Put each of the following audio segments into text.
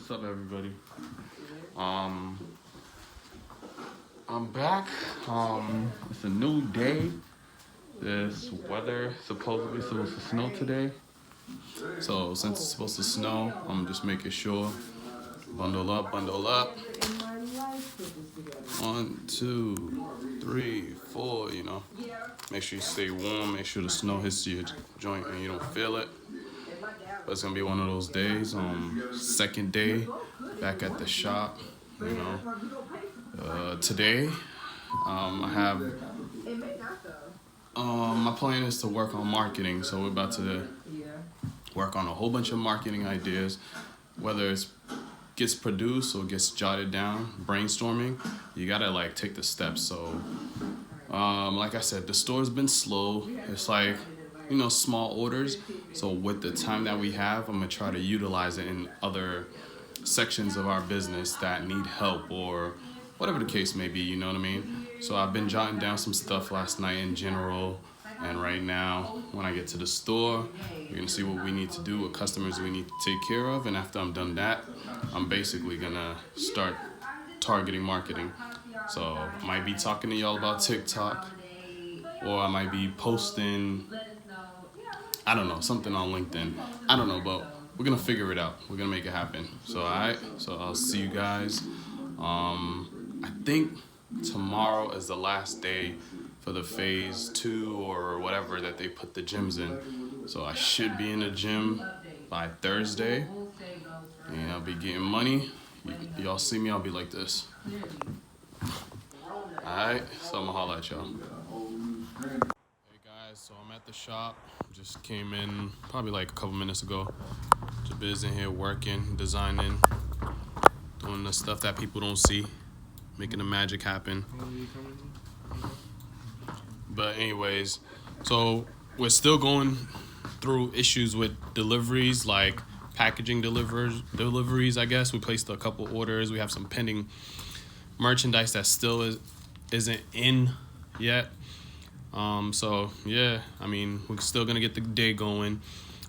What's up, everybody? I'm back. It's a new day. This weather supposedly supposed to snow today. So since it's supposed to snow, I'm just making sure. Bundle up, bundle up. 1, 2, 3, 4, you know. Make sure you stay warm, make sure the snow hits your joint and you don't feel it. But it's gonna be one of those days. Second day back at the shop, you know. Today, I have my plan is to work on marketing. So we're about to work on a whole bunch of marketing ideas, whether it's gets produced or gets jotted down, brainstorming. You gotta like take the steps. So like I said, the store's been slow. It's like, you know, small orders. So with the time that we have, I'm gonna try to utilize it in other sections of our business that need help or whatever the case may be, you know what I mean? So I've been jotting down some stuff last night in general, and right now when I get to the store, we're gonna see what we need to do, what customers we need to take care of, and after I'm done that, I'm basically gonna start targeting marketing. So I might be talking to y'all about TikTok, or I might be posting, I don't know, something on LinkedIn. I don't know, but we're gonna figure it out. We're gonna make it happen. So so I'll see you guys. I think tomorrow is the last day for the phase 2 or whatever that they put the gyms in. So I should be in the gym by Thursday, and I'll be getting money. Y'all see me, I'll be like this. Alright, so I'm gonna holler at y'all. Hey guys, so I'm at the shop. Just came in probably like a couple minutes ago. Jabiz in here working, designing, doing the stuff that people don't see, making the magic happen. But anyways, so we're still going through issues with deliveries, like packaging deliveries, I guess. We placed a couple orders. We have some pending merchandise that still isn't in yet. So yeah, I mean, we're still gonna get the day going.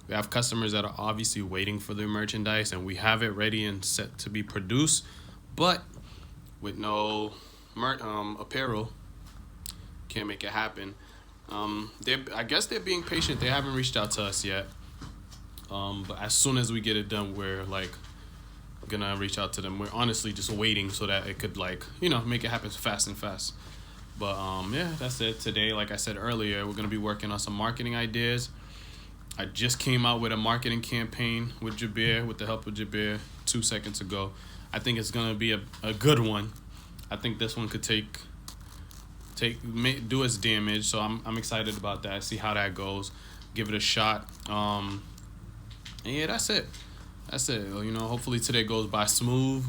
We have customers that are obviously waiting for their merchandise, and we have it ready and set to be produced, but with no apparel, can't make it happen. I guess they're being patient. They haven't reached out to us yet. But as soon as we get it done, we're like gonna reach out to them. We're honestly just waiting so that it could, like, you know, make it happen fast and fast. But yeah, that's it. Today, like I said earlier, we're gonna be working on some marketing ideas. I just came out with a marketing campaign with Jabir, with the help of Jabir, 2 seconds ago. I think it's gonna be a good one. I think this one could do its damage. So I'm excited about that. See how that goes. Give it a shot. And yeah, that's it. You know, hopefully today goes by smooth,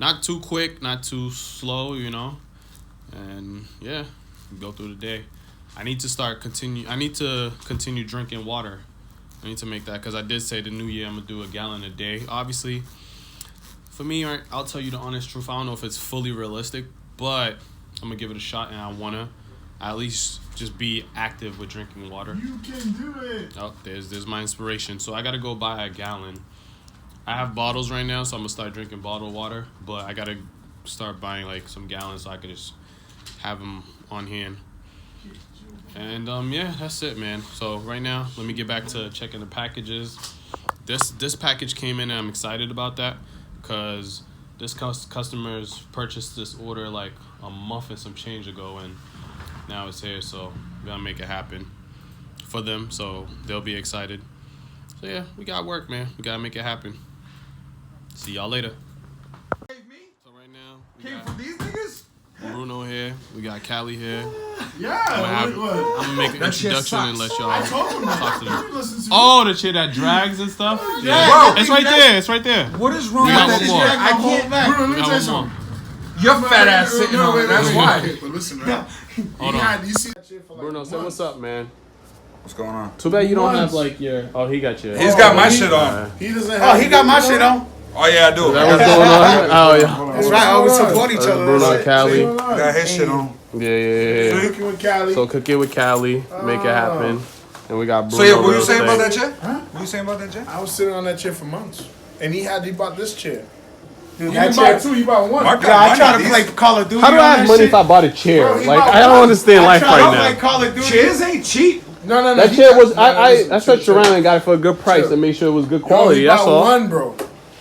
not too quick, not too slow. You know, and yeah, go through the day. I need to continue drinking water. I need to make that, because I did say the new year I'm gonna do a gallon a day. Obviously, for me, I'll tell you the honest truth. I don't know if it's fully realistic, but I'm gonna give it a shot, and I wanna at least just be active with drinking water. You can do it. Oh, there's my inspiration. So I gotta go buy a gallon. I have bottles right now, so I'm gonna start drinking bottled water. But I gotta start buying like some gallons so I can just have them on hand. And yeah, that's it, man. So right now, let me get back to checking the packages. This package came in, and I'm excited about that, because this customers purchased this order like a month and some change ago, and now it's here. So we gotta make it happen for them, so they'll be excited. So yeah, we got work, man. We gotta make it happen. See y'all later. So right now, we got from these niggas? Bruno here. We got Cali here. Yeah. I'm gonna make an introduction and let y'all talk to them. To Oh, the shit that drags and stuff? Yeah. Bro, it's right there. It's right there. What is wrong We with got that one shit? more. I can't. Bruno, let me We got tell you one something. Your fat ass sitting on it. That's why. But listen, man. Hold on. You see that shit for like Bruno, say months. what's up, man. What's going on? Too bad you don't Months. have like your. Oh, he got your. He's got my shit on. He doesn't have. Oh, he got my shit on. Oh yeah, I do. Is that what's going on? Oh yeah. That's right. Oh, we support each other. Bruno and Cali. Got his shit on. Yeah. Cooking with Cali. So cook it with Cali. Make it happen. And we got Bruno. So yeah, what you real saying estate. about that, Jet? Huh? What you saying about that, Jet? I was sitting on that chair for months, and he bought this chair. You didn't buy two, you bought one. Mark Yeah, I try to play Call of Duty. How do I have money if I bought a chair? Bro, Like, I don't understand life right now. Like Call of Duty. Chairs ain't cheap. No. That chair was, I searched around and got it for a good price and made sure it was good quality. That's all. One, bro.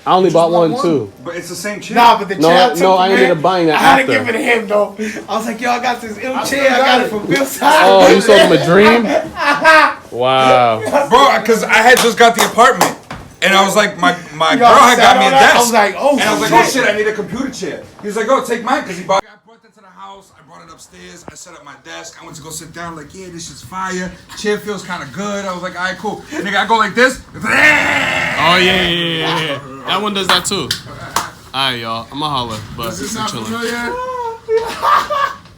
I only bought one too. But it's the same chair. Nah, but the chair. No, I ended up buying that I had after. to give it to him though. I was like, yo, I got this ill chair. I got it from Bill's side. Oh, you sold him a dream? Wow. Bro, because I had just got the apartment. And I was like, my girl had got me a desk. I was like, oh, and I was like, oh shit, I need a computer chair. He was like, oh, take mine, because I brought that to the house. I brought it upstairs. I set up my desk. I went to go sit down. Like, yeah, this shit's fire. Chair feels kind of good. I was like, all right, cool. Nigga, I go like this. Oh yeah. That one does that too. Alright, y'all. I'ma holler, but I'm chilling.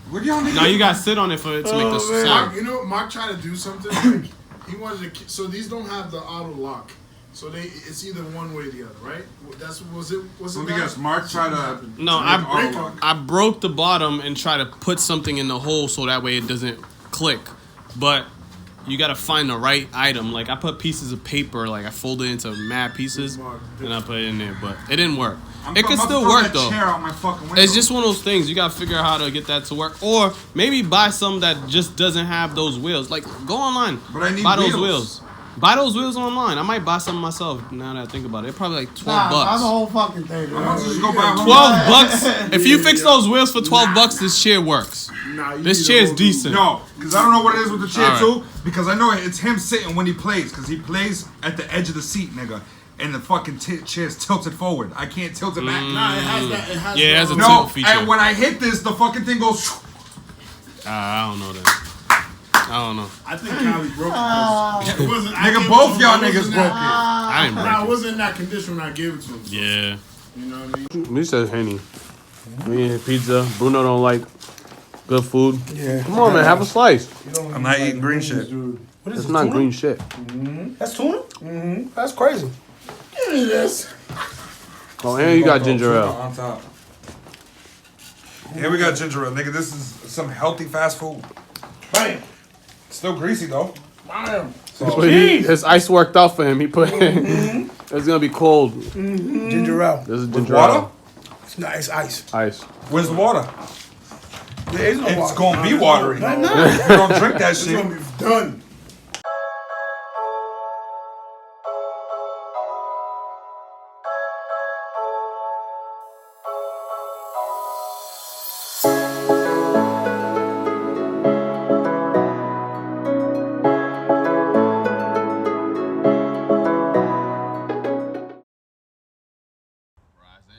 What y'all niggas? Now you gotta sit on it for it to make this sound. You know, Mark tried to do something. Like, he wanted to. So these don't have the auto lock. So it's either one way or the other, right? Was it? Let me guess. Mark tried to. No, I broke the bottom and tried to put something in the hole so that way it doesn't click. But you gotta find the right item. Like I put pieces of paper, like I folded it into mad pieces, and I put it in there. But it didn't work. It can still work though. It's just one of those things. You gotta figure out how to get that to work, or maybe buy some that just doesn't have those wheels. Like go online, buy those wheels. Buy those wheels online. I might buy some myself now that I think about it. It's probably like $12. Buy the whole fucking thing. Just go buy $12. If you fix those wheels for $12, this chair works. This chair is decent. No, because I don't know what it is with the chair too. Because I know it's him sitting when he plays. Because he plays at the edge of the seat, nigga. And the fucking chair's tilted forward. I can't tilt it back. Nah, it has that. It has a tilt feature. And when I hit this, the fucking thing goes. I don't know that. I don't know. I think Cali broke it. It wasn't. Nigga, both y'all niggas broke it. I didn't break it. I wasn't in that condition when I gave it to him. So. Yeah. You know what I mean? Me says Henny. Me and pizza. Bruno don't like good food. Yeah. Come on, man. Have a slice. I'm not eating green shit. What is It's not green shit. That's tuna? Mm-hmm. That's crazy. Give me this. Oh, and you got ginger ale. On top. Here we got ginger ale, nigga. This is some healthy fast food. Bam. Still greasy though. Bam. So his ice worked out for him. He put it's gonna be cold. Ginger ale. This is With ginger water? ale. It's not. It's ice. Ice. Where's the water? There is no water. It's gonna be watery. No, You don't drink that It's shit. gonna be done.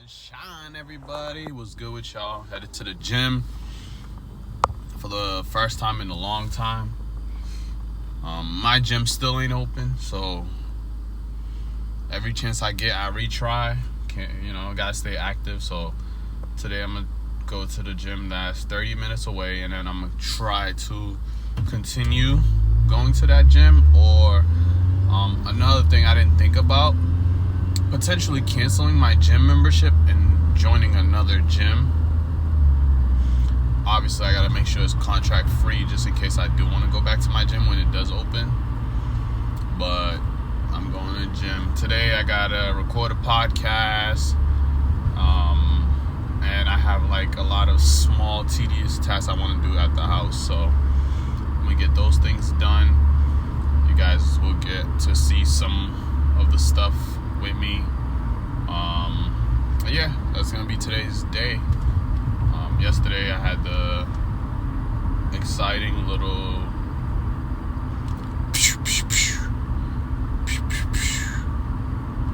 Shine, everybody. What's good with y'all? Headed to the gym for the first time in a long time. My gym still ain't open, so every chance I get, I retry. Gotta stay active. So today I'm gonna go to the gym that's 30 minutes away, and then I'm gonna try to continue going to that gym. Or another thing I didn't think about, potentially canceling my gym membership and joining another gym. Obviously, I gotta make sure it's contract free just in case I do want to go back to my gym when it does open. But I'm going to the gym. Today I gotta record a podcast. And I have like a lot of small tedious tasks I want to do at the house. So I'm gonna get those things done. You guys will get to see some of the stuff with me. Yeah, that's gonna be today's day. Yesterday I had the exciting little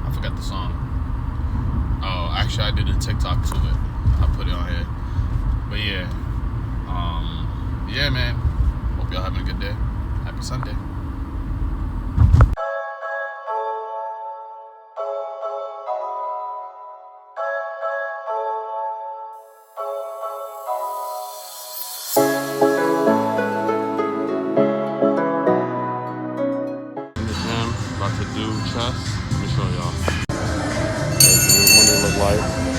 I forgot the song. Oh, actually I did a TikTok to it. I put it on here. But yeah. Yeah, man. Hope y'all having a good day. Happy Sunday. About to do chest. Let me show y'all. What it look like.